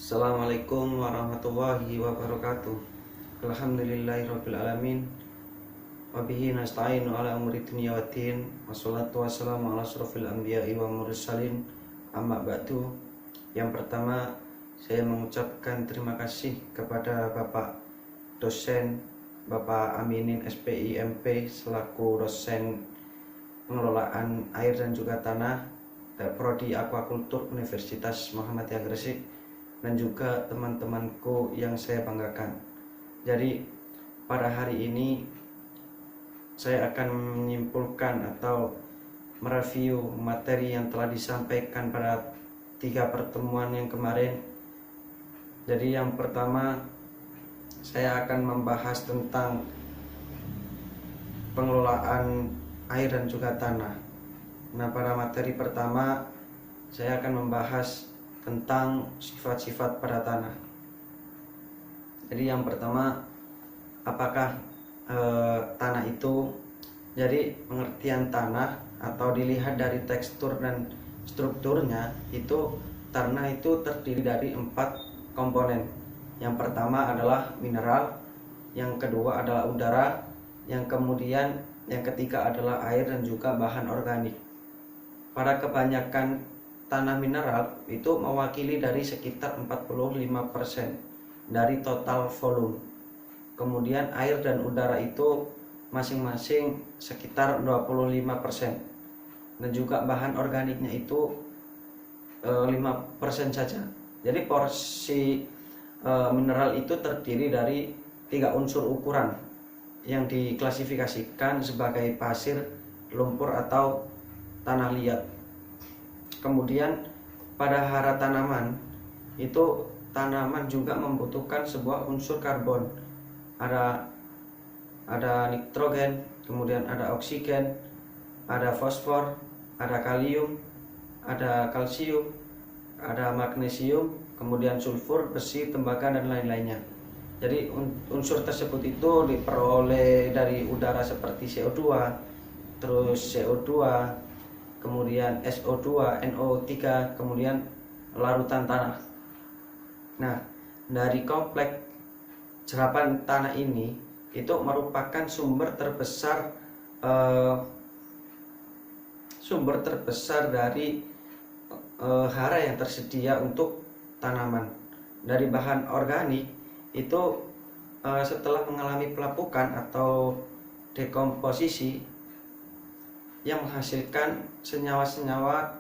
Assalamualaikum warahmatullahi wabarakatuh. Alhamdulillahirabbil alamin. Wabihi nasta'inu ala umuri dunya waddin. Wassalatu wassalamu ala asrofil anbiya'i wa mursalin. Amma ba'du. Yang pertama, saya mengucapkan terima kasih kepada Bapak dosen Bapak Aminin SPI MP selaku dosen pengelolaan air dan juga tanah Prodi Aquakultur Universitas Muhammadiyah Gresik, dan juga teman-temanku yang saya banggakan. Jadi pada hari ini saya akan menyimpulkan atau mereview materi yang telah disampaikan pada 3 pertemuan yang kemarin. Jadi yang pertama, saya akan membahas tentang pengelolaan air dan juga tanah. Nah, pada materi pertama saya akan membahas tentang sifat-sifat pada tanah. Jadi yang pertama, apakah tanah itu? Jadi pengertian tanah atau dilihat dari tekstur dan strukturnya, itu tanah itu terdiri dari 4 komponen. Yang pertama adalah mineral, yang kedua adalah udara, yang ketiga adalah air dan juga bahan organik. Pada kebanyakan tanah mineral itu mewakili dari sekitar 45% dari total volume. Kemudian air dan udara itu masing-masing sekitar 25%. Dan juga bahan organiknya itu 5% saja. Jadi porsi mineral itu terdiri dari 3 unsur ukuran yang diklasifikasikan sebagai pasir, lumpur atau tanah liat. Kemudian pada hara tanaman itu, tanaman juga membutuhkan sebuah unsur karbon. Ada nitrogen, kemudian ada oksigen, ada fosfor, ada kalium, ada kalsium, ada magnesium, kemudian sulfur, besi, tembaga, dan lain-lainnya. Jadi unsur tersebut itu diperoleh dari udara seperti CO2, terus CO2, kemudian SO2, NO3, kemudian larutan tanah. Nah, dari kompleks serapan tanah ini itu merupakan sumber terbesar dari hara yang tersedia untuk tanaman. Dari bahan organik itu setelah mengalami pelapukan atau dekomposisi yang menghasilkan senyawa-senyawa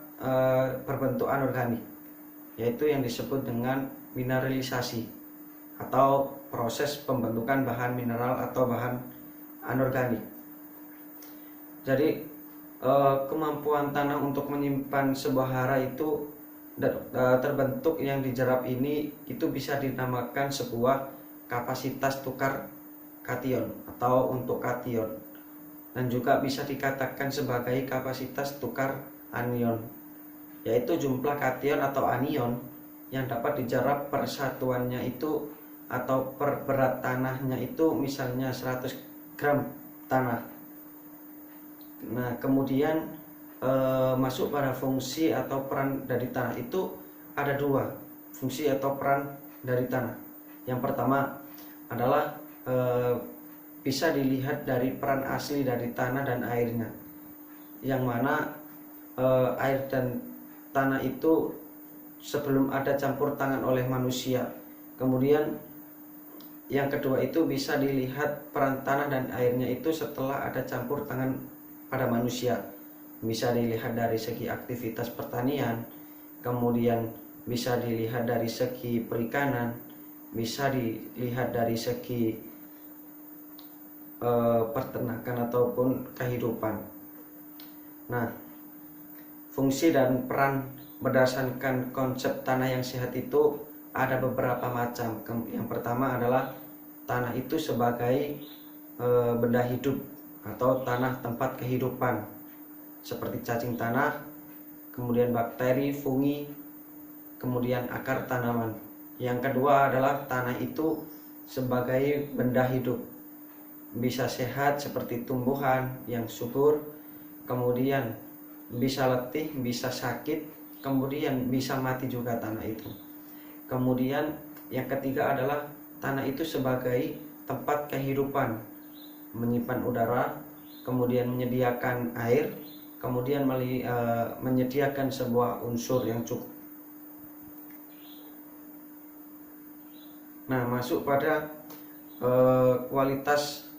berbentuk anorganik, yaitu yang disebut dengan mineralisasi atau proses pembentukan bahan mineral atau bahan anorganik. Jadi kemampuan tanah untuk menyimpan sebuah hara itu terbentuk yang dijerap ini itu bisa dinamakan sebuah kapasitas tukar kation atau untuk kation, dan juga bisa dikatakan sebagai kapasitas tukar anion, yaitu jumlah kation atau anion yang dapat dijerap persatuannya itu atau per berat tanahnya itu misalnya 100 gram tanah. Nah, kemudian masuk pada fungsi atau peran dari tanah itu ada 2 fungsi atau peran dari tanah. Yang pertama adalah bisa dilihat dari peran asli dari tanah dan airnya, yang mana air dan tanah itu sebelum ada campur tangan oleh manusia. Kemudian yang kedua itu bisa dilihat peran tanah dan airnya itu setelah ada campur tangan pada manusia. Bisa dilihat dari segi aktivitas pertanian, kemudian bisa dilihat dari segi perikanan, bisa dilihat dari segi peternakan ataupun kehidupan. Nah, fungsi dan peran berdasarkan konsep tanah yang sehat itu ada beberapa macam. Yang pertama adalah tanah itu sebagai benda hidup atau tanah tempat kehidupan, seperti cacing tanah, kemudian bakteri, fungi, kemudian akar tanaman. Yang kedua adalah tanah itu sebagai benda hidup, bisa sehat seperti tumbuhan yang subur, kemudian bisa letih, bisa sakit, kemudian bisa mati juga tanah itu. Kemudian yang ketiga adalah tanah itu sebagai tempat kehidupan, menyimpan udara, kemudian menyediakan air, kemudian menyediakan sebuah unsur yang cukup. Nah, masuk pada kualitas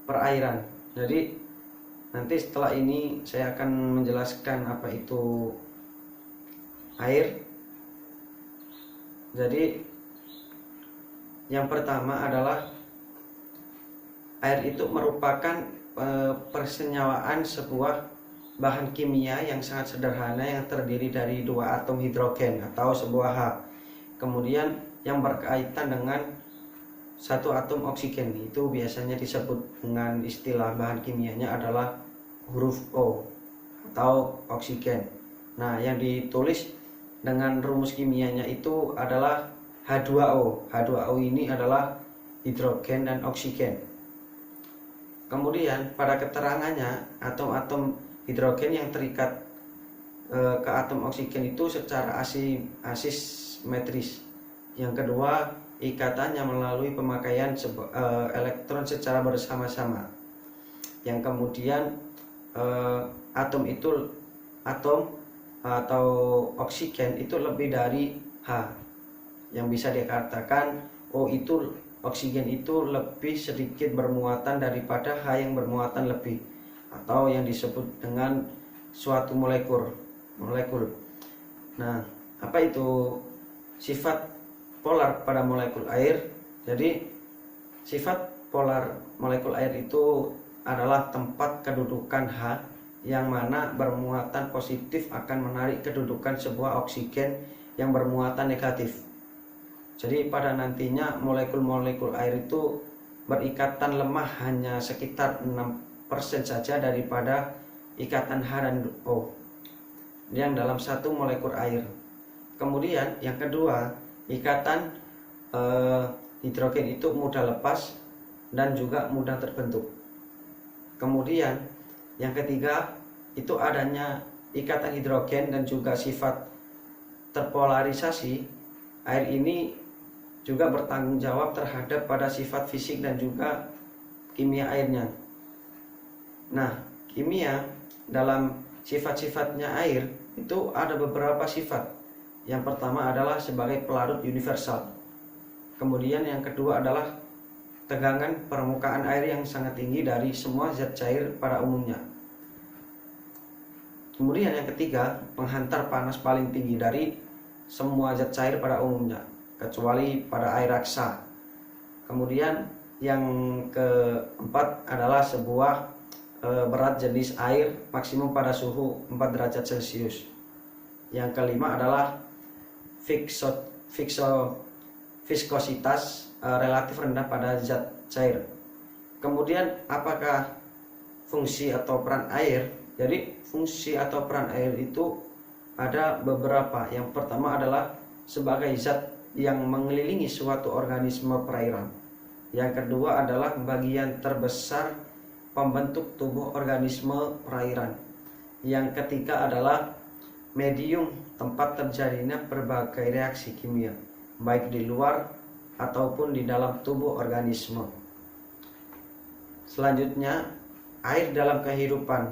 perairan. Jadi nanti setelah ini saya akan menjelaskan apa itu air. Jadi yang pertama adalah air itu merupakan persenyawaan sebuah bahan kimia yang sangat sederhana yang terdiri dari 2 atom hidrogen atau sebuah H. Kemudian yang berkaitan dengan 1 atom oksigen, itu biasanya disebut dengan istilah bahan kimianya adalah huruf O atau oksigen. Nah, yang ditulis dengan rumus kimianya itu adalah H2O. H2O ini adalah hidrogen dan oksigen. Kemudian pada keterangannya, atom-atom hidrogen yang terikat ke atom oksigen itu secara asimetris. Yang kedua, ikatannya melalui pemakaian elektron secara bersama-sama. Yang kemudian atom atau oksigen itu lebih dari H, yang bisa dikatakan oksigen itu lebih sedikit bermuatan daripada H yang bermuatan lebih, atau yang disebut dengan suatu molekul. Nah, apa itu sifat polar pada molekul air? Jadi sifat polar molekul air itu adalah tempat kedudukan H yang mana bermuatan positif akan menarik kedudukan sebuah oksigen yang bermuatan negatif. Jadi pada nantinya molekul-molekul air itu berikatan lemah hanya sekitar 6% saja daripada ikatan H dan O yang dalam satu molekul air. Kemudian yang kedua, ikatan hidrogen itu mudah lepas dan juga mudah terbentuk. Kemudian yang ketiga itu adanya ikatan hidrogen dan juga sifat terpolarisasi. Air ini juga bertanggung jawab terhadap pada sifat fisik dan juga kimia airnya. Nah, kimia dalam sifat-sifatnya air itu ada beberapa sifat. Yang pertama adalah sebagai pelarut universal. Kemudian yang kedua adalah tegangan permukaan air yang sangat tinggi dari semua zat cair pada umumnya. Kemudian yang ketiga, penghantar panas paling tinggi dari semua zat cair pada umumnya, kecuali pada air raksa. Kemudian yang keempat adalah sebuah berat jenis air maksimum pada suhu 4 derajat Celcius. Yang kelima adalah viskositas relatif rendah pada zat cair. Kemudian apakah fungsi atau peran air? Jadi fungsi atau peran air itu ada beberapa. Yang pertama adalah sebagai zat yang mengelilingi suatu organisme perairan. Yang kedua adalah bagian terbesar pembentuk tubuh organisme perairan. Yang ketiga adalah medium tempat terjadinya berbagai reaksi kimia, baik di luar ataupun di dalam tubuh organisme. Selanjutnya, air dalam kehidupan.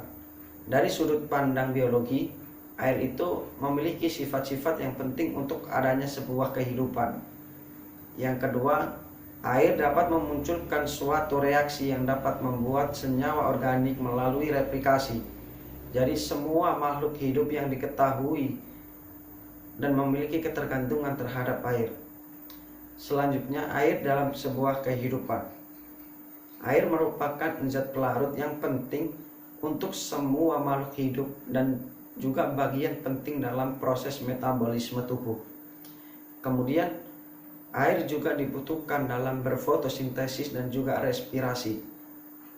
Dari sudut pandang biologi, air itu memiliki sifat-sifat yang penting untuk adanya sebuah kehidupan. Yang kedua, air dapat memunculkan suatu reaksi yang dapat membuat senyawa organik melalui replikasi. Jadi semua makhluk hidup yang diketahui dan memiliki ketergantungan terhadap air. Selanjutnya, air dalam sebuah kehidupan. Air merupakan zat pelarut yang penting untuk semua makhluk hidup dan juga bagian penting dalam proses metabolisme tubuh. Kemudian, air juga dibutuhkan dalam berfotosintesis dan juga respirasi.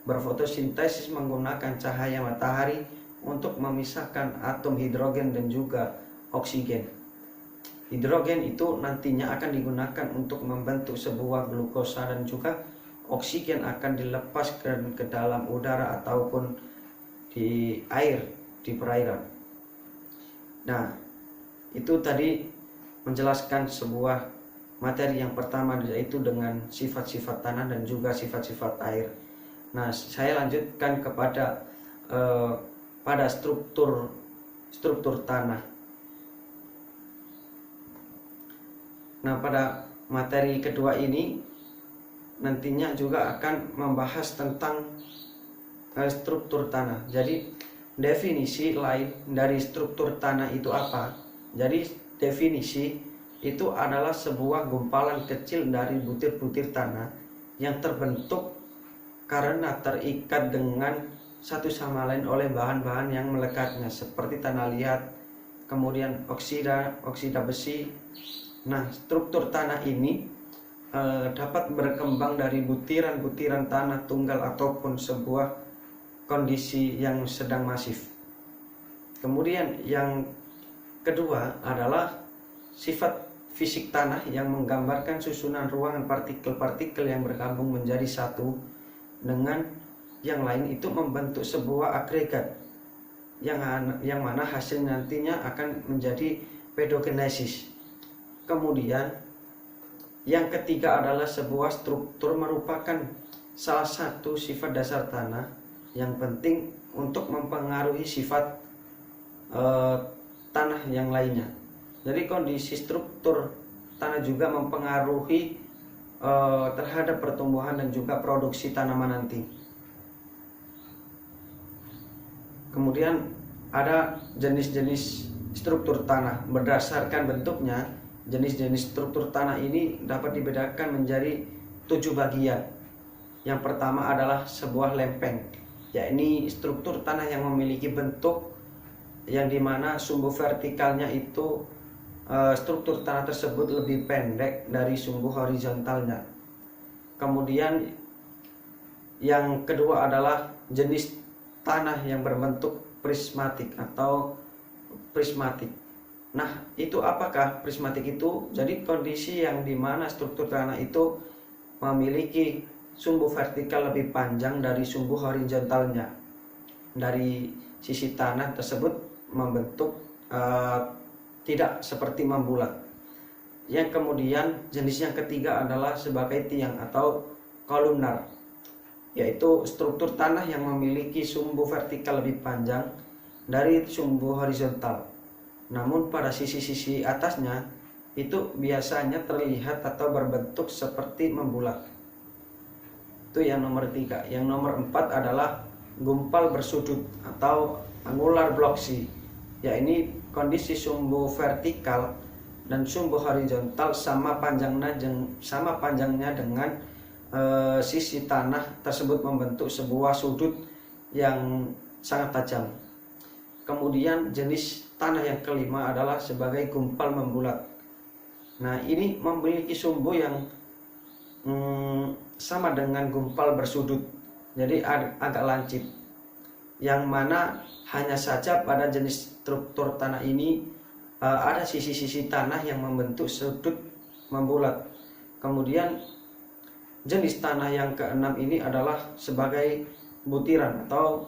Berfotosintesis menggunakan cahaya matahari untuk memisahkan atom hidrogen dan juga oksigen. Hidrogen itu nantinya akan digunakan untuk membentuk sebuah glukosa dan juga oksigen akan dilepaskan ke dalam udara ataupun di air di perairan. Nah, itu tadi menjelaskan sebuah materi yang pertama, yaitu dengan sifat-sifat tanah dan juga sifat-sifat air. Nah, saya lanjutkan kepada pada struktur tanah. Nah, pada materi kedua ini nantinya juga akan membahas tentang struktur tanah. Jadi definisi lain dari struktur tanah itu apa? Jadi definisi itu adalah sebuah gumpalan kecil dari butir-butir tanah yang terbentuk karena terikat dengan satu sama lain oleh bahan-bahan yang melekatnya, seperti tanah liat, kemudian oksida besi. Nah, struktur tanah ini dapat berkembang dari butiran-butiran tanah tunggal ataupun sebuah kondisi yang sedang masif. Kemudian yang kedua adalah sifat fisik tanah yang menggambarkan susunan ruangan partikel-partikel yang bergabung menjadi satu dengan yang lain itu membentuk sebuah agregat yang mana hasil nantinya akan menjadi pedogenesis. Kemudian yang ketiga adalah sebuah struktur merupakan salah satu sifat dasar tanah yang penting untuk mempengaruhi sifat tanah yang lainnya. Jadi kondisi struktur tanah juga mempengaruhi terhadap pertumbuhan dan juga produksi tanaman nanti. Kemudian ada jenis-jenis struktur tanah. Berdasarkan bentuknya, jenis-jenis struktur tanah ini dapat dibedakan menjadi 7 bagian. Yang pertama adalah sebuah lempeng, yakni struktur tanah yang memiliki bentuk yang dimana sumbu vertikalnya itu struktur tanah tersebut lebih pendek dari sumbu horizontalnya. Kemudian yang kedua adalah jenis tanah yang berbentuk prismatik atau prismatik. Nah, itu apakah prismatik itu? Jadi kondisi yang dimana struktur tanah itu memiliki sumbu vertikal lebih panjang dari sumbu horizontalnya. Dari sisi tanah tersebut membentuk tidak seperti membulat. Yang kemudian jenis yang ketiga adalah sebagai tiang atau kolumnar, yaitu struktur tanah yang memiliki sumbu vertikal lebih panjang dari sumbu horizontal. Namun pada sisi-sisi atasnya itu biasanya terlihat atau berbentuk seperti membulat. Itu yang nomor 3. Yang nomor 4 adalah gumpal bersudut atau angular blocky, yakni kondisi sumbu vertikal dan sumbu horizontal sama panjangnya dengan sisi tanah tersebut membentuk sebuah sudut yang sangat tajam. Kemudian jenis tanah yang kelima adalah sebagai gumpal membulat. Nah, ini memiliki sumbu yang sama dengan gumpal bersudut, jadi agak lancip, yang mana hanya saja pada jenis struktur tanah ini ada sisi-sisi tanah yang membentuk sudut membulat. Kemudian jenis tanah yang keenam ini adalah sebagai butiran atau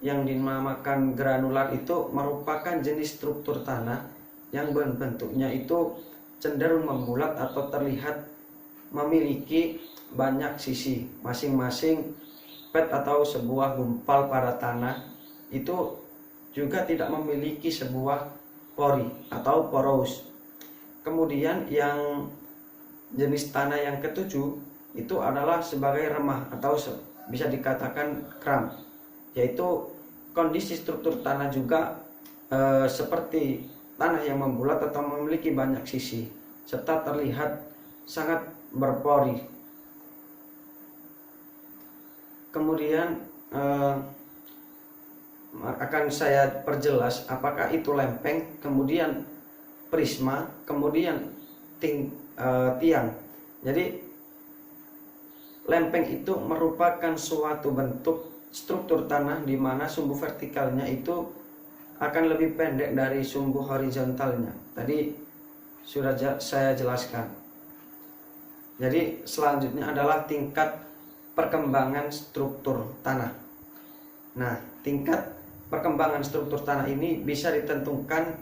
yang dinamakan granular. Itu merupakan jenis struktur tanah yang bentuknya itu cenderung membulat atau terlihat memiliki banyak sisi. Masing-masing pet atau sebuah gumpal pada tanah itu juga tidak memiliki sebuah pori atau porous. Kemudian yang jenis tanah yang ketujuh itu adalah sebagai remah atau bisa dikatakan kram, yaitu kondisi struktur tanah juga seperti tanah yang membulat atau memiliki banyak sisi serta terlihat sangat berpori. Kemudian akan saya perjelas apakah itu lempeng, kemudian prisma, kemudian tiang. Jadi lempeng itu merupakan suatu bentuk struktur tanah di mana sumbu vertikalnya itu akan lebih pendek dari sumbu horizontalnya. Tadi sudah saya jelaskan. Jadi selanjutnya adalah tingkat perkembangan struktur tanah. Nah, tingkat perkembangan struktur tanah ini bisa ditentukan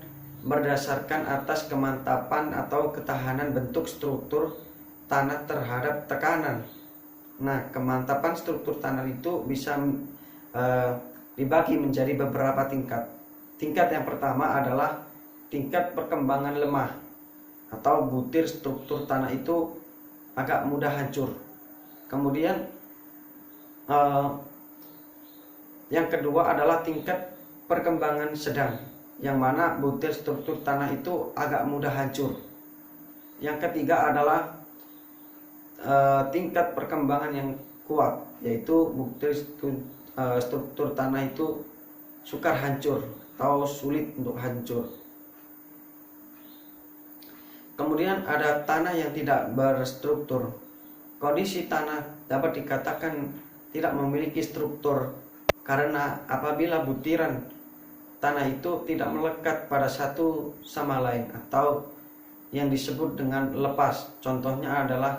berdasarkan atas kemantapan atau ketahanan bentuk struktur tanah terhadap tekanan. Nah, kemantapan struktur tanah itu bisa dibagi menjadi beberapa tingkat. Tingkat yang pertama adalah tingkat perkembangan lemah atau butir struktur tanah itu agak mudah hancur. Kemudian yang kedua adalah tingkat perkembangan sedang, yang mana butir struktur tanah itu agak mudah hancur. Yang ketiga adalah tingkat perkembangan yang kuat, yaitu butir struktur tanah itu sukar hancur atau sulit untuk hancur. Kemudian ada tanah yang tidak berstruktur. Kondisi tanah dapat dikatakan tidak memiliki struktur karena apabila butiran tanah itu tidak melekat pada satu sama lain atau yang disebut dengan lepas. Contohnya adalah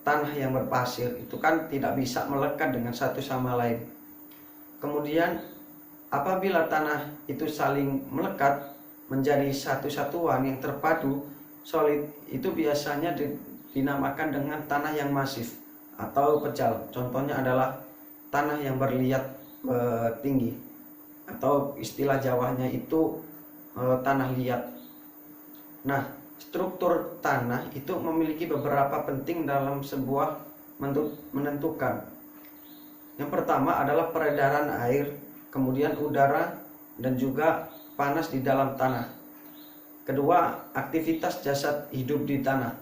tanah yang berpasir, itu kan tidak bisa melekat dengan satu sama lain. Kemudian apabila tanah itu saling melekat menjadi satu satuan yang terpadu solid, itu biasanya dinamakan dengan tanah yang masif atau pejal. Contohnya adalah tanah yang berliat tinggi, atau istilah Jawanya itu tanah liat. Nah, struktur tanah itu memiliki beberapa penting dalam sebuah menentukan. Yang pertama adalah peredaran air, kemudian udara, dan juga panas di dalam tanah. Kedua, aktivitas jasad hidup di tanah.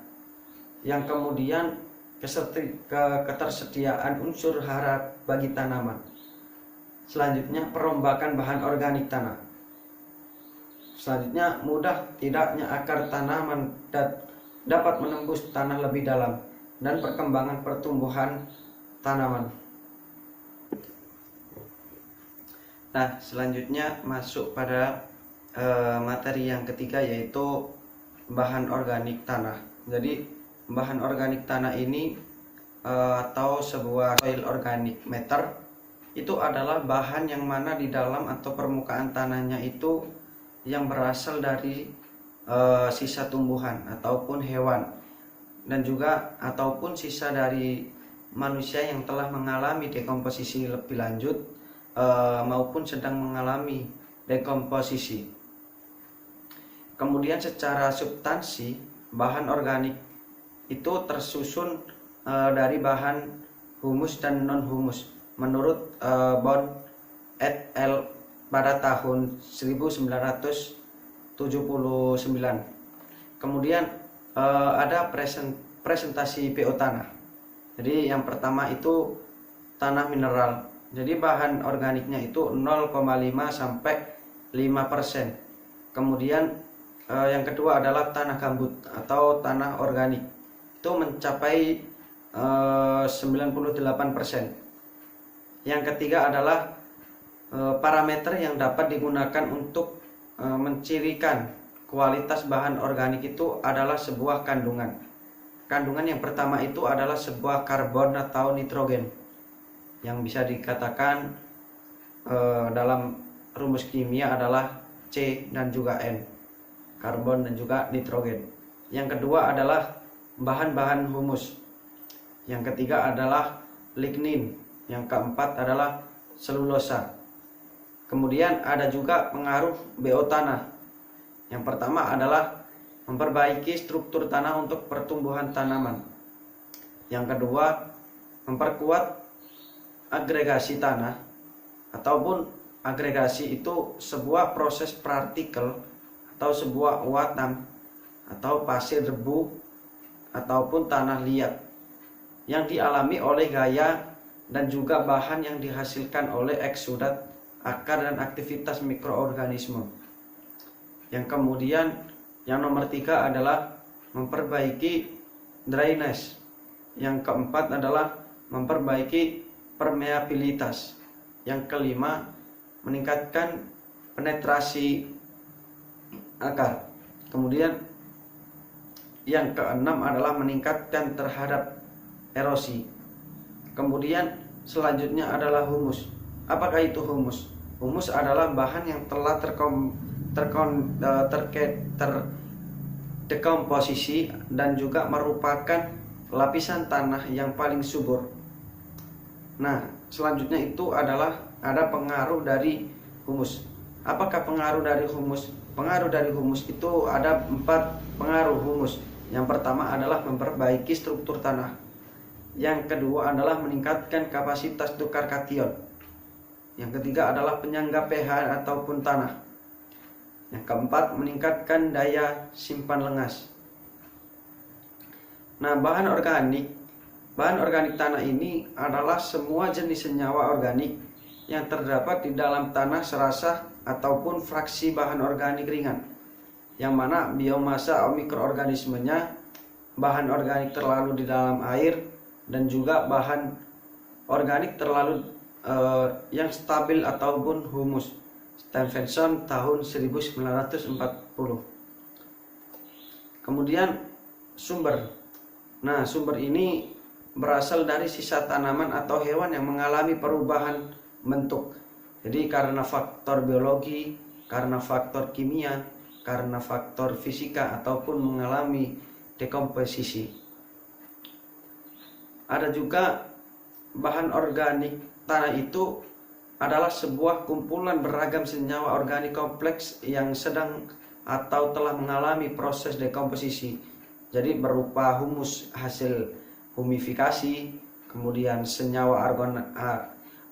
Yang kemudian ketersediaan unsur hara bagi tanaman. Selanjutnya, perombakan bahan organik tanah. Selanjutnya, mudah tidaknya akar tanaman dapat menembus tanah lebih dalam, dan perkembangan pertumbuhan tanaman. Nah, selanjutnya masuk pada materi yang ketiga, yaitu bahan organik tanah. Jadi bahan organik tanah ini atau sebuah soil organic matter itu adalah bahan yang mana di dalam atau permukaan tanahnya itu yang berasal dari sisa tumbuhan ataupun hewan, dan juga ataupun sisa dari manusia yang telah mengalami dekomposisi lebih lanjut maupun sedang mengalami dekomposisi. Kemudian secara substansi, bahan organik itu tersusun dari bahan humus dan non-humus menurut Bond et al. Pada tahun 1979. Kemudian ada presentasi PO tanah. Jadi yang pertama itu tanah mineral. Jadi bahan organiknya itu 0,5 sampai 5%. Kemudian yang kedua adalah tanah gambut atau tanah organik. Itu mencapai 98%. Yang ketiga adalah parameter yang dapat digunakan untuk mencirikan kualitas bahan organik itu adalah sebuah kandungan. Kandungan yang pertama itu adalah sebuah karbon atau nitrogen, yang bisa dikatakan dalam rumus kimia adalah C dan juga N, karbon dan juga nitrogen. Yang kedua adalah bahan-bahan humus. Yang ketiga adalah lignin. Yang keempat adalah selulosa. Kemudian ada juga pengaruh BO tanah. Yang pertama adalah memperbaiki struktur tanah untuk pertumbuhan tanaman. Yang kedua, memperkuat agregasi tanah, ataupun agregasi itu sebuah proses partikel atau sebuah uatan atau pasir debu ataupun tanah liat yang dialami oleh gaya dan juga bahan yang dihasilkan oleh eksudat akar dan aktivitas mikroorganisme. Yang kemudian yang nomor 3 adalah memperbaiki drainase. Yang keempat adalah memperbaiki permeabilitas. Yang kelima, meningkatkan penetrasi akar. Kemudian yang keenam adalah meningkatkan terhadap erosi. Kemudian selanjutnya adalah humus. Apakah itu humus? Humus adalah bahan yang telah terdekomposisi dan juga merupakan lapisan tanah yang paling subur. Nah, selanjutnya itu adalah ada pengaruh dari humus. Apakah pengaruh dari humus? Pengaruh dari humus itu ada 4 pengaruh humus. Yang pertama adalah memperbaiki struktur tanah. Yang kedua adalah meningkatkan kapasitas tukar kation. Yang ketiga adalah penyangga pH ataupun tanah. Yang keempat, meningkatkan daya simpan lengas. Nah, bahan organik tanah ini adalah semua jenis senyawa organik yang terdapat di dalam tanah serasa ataupun fraksi bahan organik ringan, yang mana biomasa mikroorganismenya, bahan organik terlalu di dalam air, dan juga bahan organik terlalu yang stabil ataupun humus. Stephenson tahun 1940. Kemudian sumber. Nah, sumber ini berasal dari sisa tanaman atau hewan yang mengalami perubahan bentuk. Jadi karena faktor biologi, karena faktor kimia, karena faktor fisika ataupun mengalami dekomposisi. Ada juga bahan organik tanah itu adalah sebuah kumpulan beragam senyawa organik kompleks yang sedang atau telah mengalami proses dekomposisi. Jadi berupa humus hasil humifikasi, kemudian senyawa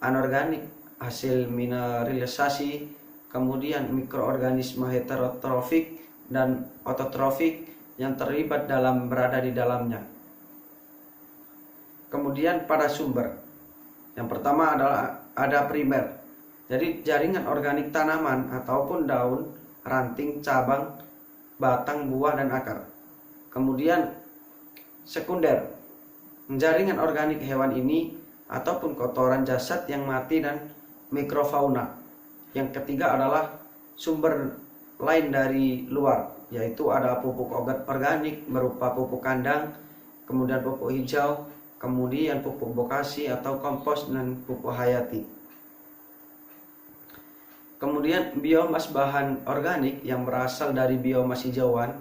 anorganik hasil mineralisasi, kemudian mikroorganisme heterotrofik dan ototrofik yang terlibat dalam berada di dalamnya. Kemudian pada sumber, yang pertama adalah ada primer. Jadi jaringan organik tanaman ataupun daun, ranting, cabang, batang, buah, dan akar. Kemudian sekunder, jaringan organik hewan ini ataupun kotoran jasad yang mati dan mikrofauna. Yang ketiga adalah sumber lain dari luar, yaitu ada pupuk organik berupa pupuk kandang, kemudian pupuk hijau, kemudian pupuk bokasi atau kompos, dan pupuk hayati. Kemudian biomas bahan organik yang berasal dari biomas hijauan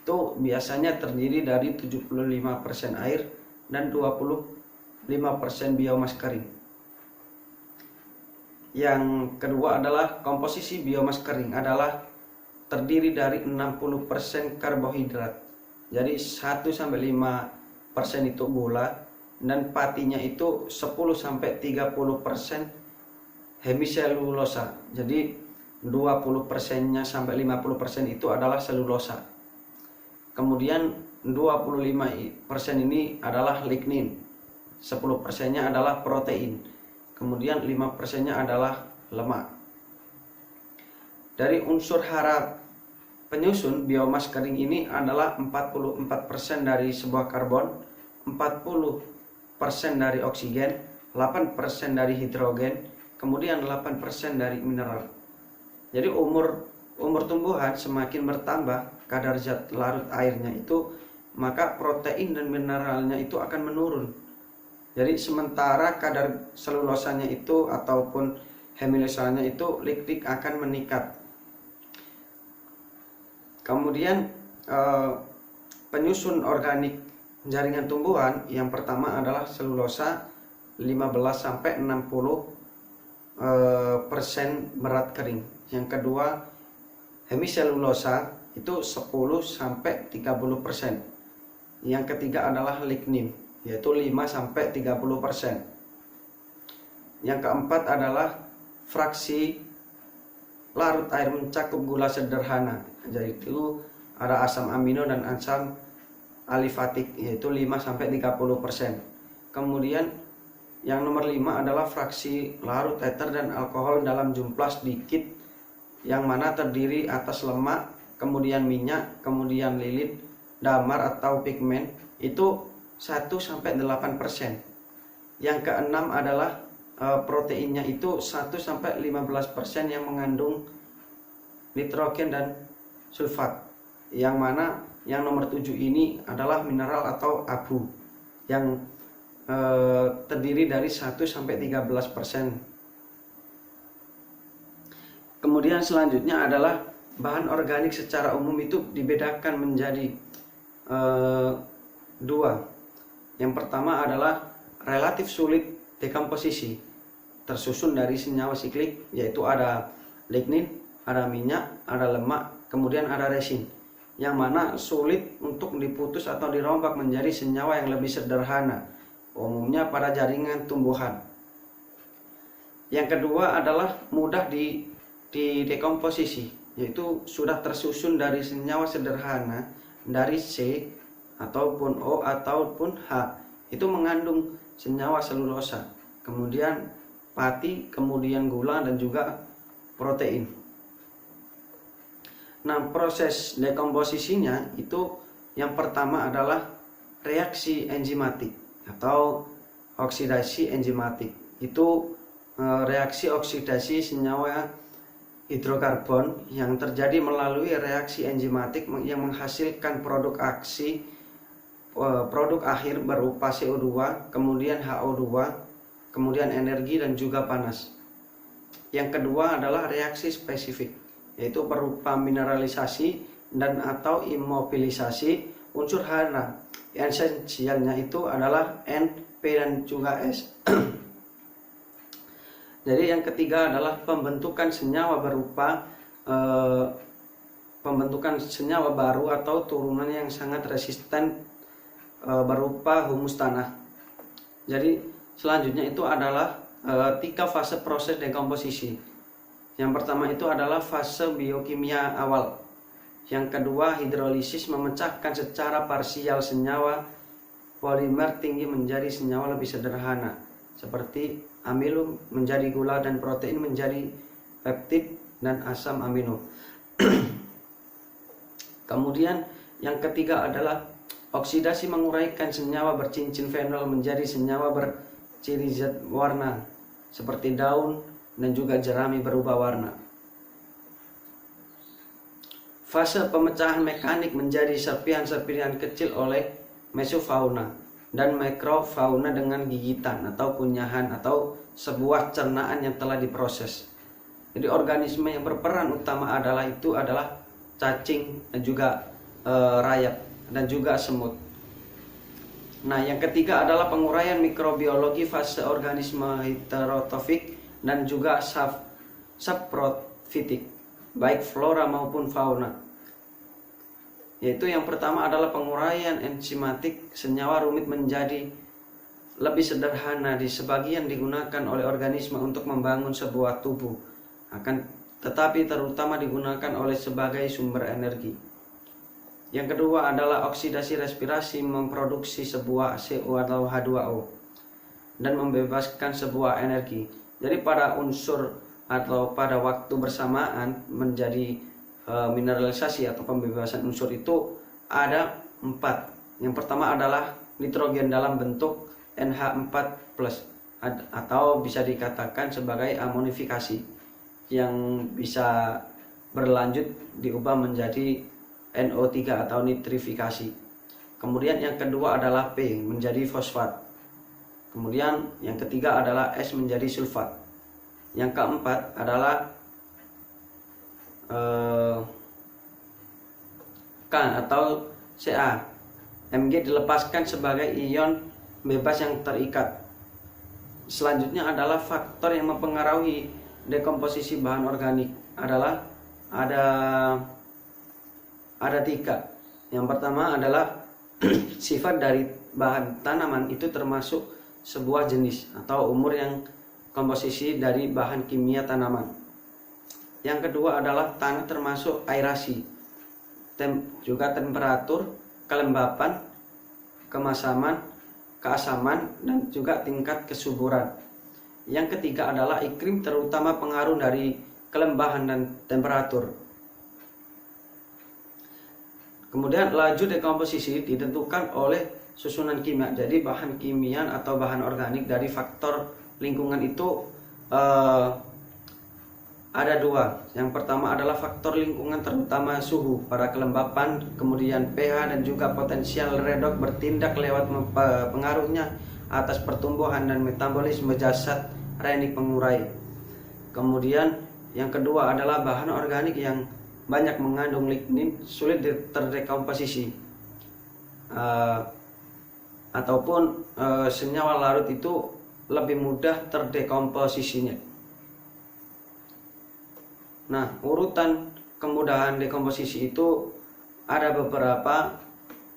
itu biasanya terdiri dari 75% air dan 25% biomas kering. Yang kedua adalah komposisi biomas kering adalah terdiri dari 60% karbohidrat. Jadi 1-5% itu gula, dan patinya itu 10-30% hemiselulosa. Jadi 20%-nya sampai 50% itu adalah selulosa. Kemudian 25% ini adalah lignin, 10%-nya adalah protein, kemudian 5%-nya adalah lemak. Dari unsur hara penyusun, biomas kering ini adalah 44% dari sebuah karbon, 40% dari oksigen, 8% dari hidrogen, kemudian 8% dari mineral. Jadi umur tumbuhan semakin bertambah kadar zat larut airnya itu, maka protein dan mineralnya itu akan menurun. Jadi sementara kadar selulosanya itu ataupun hemilosanya itu liklik akan meningkat. Kemudian penyusun organik jaringan tumbuhan yang pertama adalah selulosa 15-60% berat kering. Yang kedua hemiselulosa itu 10-30%. Yang ketiga adalah lignin, yaitu 5-30%. Yang keempat adalah fraksi larut air mencakup gula sederhana, yaitu ada asam amino dan asam alifatik, yaitu 5-30%. Kemudian yang nomor 5 adalah fraksi larut eter dan alkohol dalam jumlah sedikit, yang mana terdiri atas lemak, kemudian minyak, kemudian lilit, damar atau pigmen, itu 1-8%. Yang keenam adalah proteinnya itu 1-15% yang mengandung nitrogen dan sulfat, yang mana yang nomor 7 ini adalah mineral atau abu yang terdiri dari 1-13%. Kemudian selanjutnya adalah bahan organik secara umum itu dibedakan menjadi dua. Yang pertama adalah relatif sulit dekomposisi, tersusun dari senyawa siklik, yaitu ada lignin, ada minyak, ada lemak, kemudian ada resin, yang mana sulit untuk diputus atau dirombak menjadi senyawa yang lebih sederhana, umumnya pada jaringan tumbuhan. Yang kedua adalah mudah didekomposisi, yaitu sudah tersusun dari senyawa sederhana dari C ataupun O ataupun H, itu mengandung senyawa selulosa, kemudian pati, kemudian gula, dan juga protein. Nah, proses dekomposisinya itu yang pertama adalah reaksi enzimatik atau oksidasi enzimatik. Itu reaksi oksidasi senyawa hidrokarbon yang terjadi melalui reaksi enzimatik yang menghasilkan produk akhir berupa CO2, kemudian HO2, kemudian energi dan juga panas. Yang kedua adalah reaksi spesifik, yaitu berupa mineralisasi dan atau imobilisasi unsur hara. Esensialnya itu adalah N, P, dan juga S. Jadi yang ketiga adalah pembentukan senyawa berupa pembentukan senyawa baru atau turunan yang sangat resisten berupa humus tanah. Jadi selanjutnya itu adalah 3 fase proses dekomposisi. Yang pertama itu adalah fase biokimia awal. Yang kedua, hidrolisis, memecahkan secara parsial senyawa polimer tinggi menjadi senyawa lebih sederhana, seperti amilo menjadi gula dan protein menjadi peptid dan asam amino. Kemudian yang ketiga adalah oksidasi, menguraikan senyawa bercincin fenol menjadi senyawa berciri zat warna, seperti daun dan juga jerami berubah warna. Fase pemecahan mekanik menjadi serpihan-serpihan kecil oleh mesofauna dan mikrofauna dengan gigitan atau kunyahan atau sebuah cernaan yang telah diproses. Jadi organisme yang berperan utama adalah cacing dan juga rayap dan juga semut. Nah, yang ketiga adalah penguraian mikrobiologi fase organisme heterotofik dan juga saprofitik, baik flora maupun fauna. Yaitu yang pertama adalah penguraian enzimatik senyawa rumit menjadi lebih sederhana, di sebagian digunakan oleh organisme untuk membangun sebuah tubuh, tetapi terutama digunakan oleh sebagai sumber energi. Yang kedua adalah oksidasi respirasi, memproduksi sebuah CO atau H2O dan membebaskan sebuah energi. Jadi pada unsur atau pada waktu bersamaan menjadi mineralisasi atau pembebasan unsur itu ada 4. Yang pertama adalah nitrogen dalam bentuk NH4+ atau bisa dikatakan sebagai amonifikasi, yang bisa berlanjut diubah menjadi NO3 atau nitrifikasi. Kemudian yang kedua adalah P menjadi fosfat. Kemudian yang ketiga adalah S menjadi sulfat. Yang keempat adalah K atau Ca. Mg dilepaskan sebagai ion bebas yang terikat. Selanjutnya adalah faktor yang mempengaruhi dekomposisi bahan organik adalah ada 3. Yang pertama adalah sifat dari bahan tanaman itu termasuk sebuah jenis atau umur yang komposisi dari bahan kimia tanaman. Yang kedua adalah tanah termasuk aerasi, juga temperatur, kelembapan, keasaman, dan juga tingkat kesuburan. Yang ketiga adalah iklim, terutama pengaruh dari kelembahan dan temperatur. Kemudian laju dekomposisi ditentukan oleh susunan kimia. Jadi bahan kimia atau bahan organik dari faktor lingkungan itu ada 2. Yang pertama adalah faktor lingkungan, terutama suhu pada kelembapan, kemudian pH dan juga potensial redox bertindak lewat pengaruhnya atas pertumbuhan dan metabolisme zat renik pengurai. Kemudian yang kedua adalah bahan organik yang banyak mengandung lignin sulit terdekomposisi, ataupun senyawa larut itu lebih mudah terdekomposisinya. Nah, urutan kemudahan dekomposisi itu ada beberapa,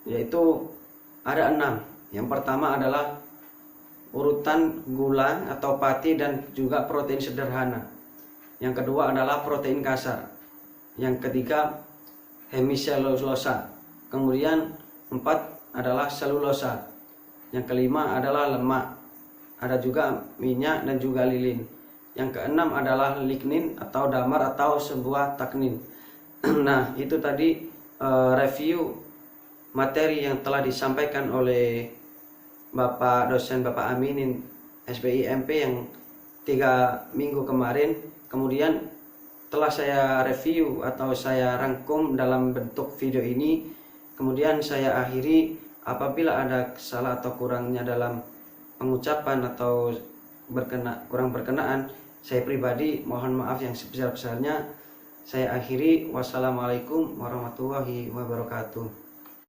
yaitu ada 6. Yang pertama adalah urutan gula atau pati dan juga protein sederhana. Yang kedua adalah protein kasar. Yang ketiga hemiselulosa. Kemudian 4 adalah selulosa. Yang kelima adalah lemak. Ada juga minyak dan juga lilin. Yang keenam adalah lignin atau damar atau sebuah taknin. Nah, itu tadi review materi yang telah disampaikan oleh Bapak dosen Bapak Aminin SBIMP yang 3 minggu kemarin. Kemudian telah saya review atau saya rangkum dalam bentuk video ini. Kemudian saya akhiri. Apabila ada salah atau kurangnya dalam pengucapan atau kurang berkenaan, saya pribadi mohon maaf yang sebesar-besarnya. Saya akhiri. Wassalamualaikum warahmatullahi wabarakatuh.